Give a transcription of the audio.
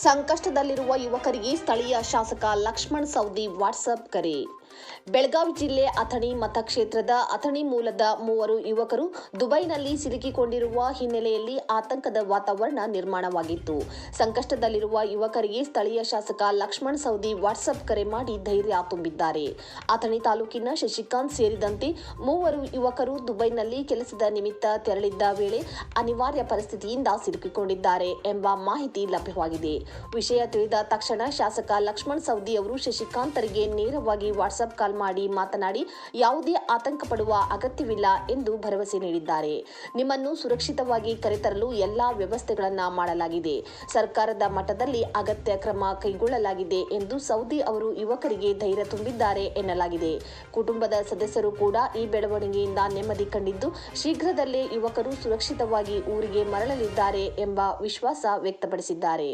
ಸಂಕಷ್ಟದಲ್ಲಿರುವ ಯುವಕರಿಗೆ ಸ್ಥಳೀಯ ಶಾಸಕ ಲಕ್ಷ್ಮಣ್ ಸವದಿ ವಾಟ್ಸಪ್ ಕರೆ. ಬೆಳಗಾವಿ ಜಿಲ್ಲೆ ಅಥಣಿ ಮತಕ್ಷೇತ್ರದ ಅಥಣಿ ಮೂಲದ 3 ಯುವಕರು ದುಬೈನಲ್ಲಿ ಸಿಲುಕಿಕೊಂಡಿರುವ ಹಿನ್ನೆಲೆಯಲ್ಲಿ ಆತಂಕದ ವಾತಾವರಣ ನಿರ್ಮಾಣವಾಗಿತ್ತು. ಸಂಕಷ್ಟದಲ್ಲಿರುವ ಯುವಕರಿಗೆ ಸ್ಥಳೀಯ ಶಾಸಕ ಲಕ್ಷ್ಮಣ್ ಸವದಿ ವಾಟ್ಸಪ್ ಕರೆ ಮಾಡಿ ಧೈರ್ಯ ತುಂಬಿದ್ದಾರೆ. ಅಥಣಿ ತಾಲೂಕಿನ ಶಶಿಕಾಂತ್ ಸೇರಿದಂತೆ 3 ಯುವಕರು ದುಬೈನಲ್ಲಿ ಕೆಲಸದ ನಿಮಿತ್ತ ತೆರಳಿದ್ದ ವೇಳೆ ಅನಿವಾರ್ಯ ಪರಿಸ್ಥಿತಿಯಿಂದ ಸಿಲುಕಿಕೊಂಡಿದ್ದಾರೆ ಎಂಬ ಮಾಹಿತಿ ಲಭ್ಯವಾಗಿದೆ. ವಿಷಯ ತಿಳಿದ ತಕ್ಷಣ ಶಾಸಕ ಲಕ್ಷ್ಮಣ್ ಸವದಿ ಅವರು ಶಶಿಕಾಂತರಿಗೆ ನೇರವಾಗಿ ವಾಟ್ಸಪ್ ಕಾಲ್ ಮಾಡಿ ಮಾತನಾಡಿ ಯಾವುದೇ ಆತಂಕ ಪಡುವ ಅಗತ್ಯವಿಲ್ಲ ಎಂದು ಭರವಸೆ ನೀಡಿದ್ದಾರೆ. ನಿಮ್ಮನ್ನು ಸುರಕ್ಷಿತವಾಗಿ ಕರೆತರಲು ಎಲ್ಲಾ ವ್ಯವಸ್ಥೆಗಳನ್ನು ಮಾಡಲಾಗಿದೆ. ಸರ್ಕಾರದ ಮಟ್ಟದಲ್ಲಿ ಅಗತ್ಯ ಕ್ರಮ ಕೈಗೊಳ್ಳಲಾಗಿದೆ ಎಂದು ಸವದಿ ಅವರು ಯುವಕರಿಗೆ ಧೈರ್ಯ ತುಂಬಿದ್ದಾರೆ ಎನ್ನಲಾಗಿದೆ. ಕುಟುಂಬದ ಸದಸ್ಯರು ಕೂಡ ಈ ಬೆಳವಣಿಗೆಯಿಂದ ನೆಮ್ಮದಿ ಕಂಡಿದ್ದು ಶೀಘ್ರದಲ್ಲೇ ಯುವಕರು ಸುರಕ್ಷಿತವಾಗಿ ಊರಿಗೆ ಮರಳಲಿದ್ದಾರೆ ಎಂಬ ವಿಶ್ವಾಸ ವ್ಯಕ್ತಪಡಿಸಿದ್ದಾರೆ.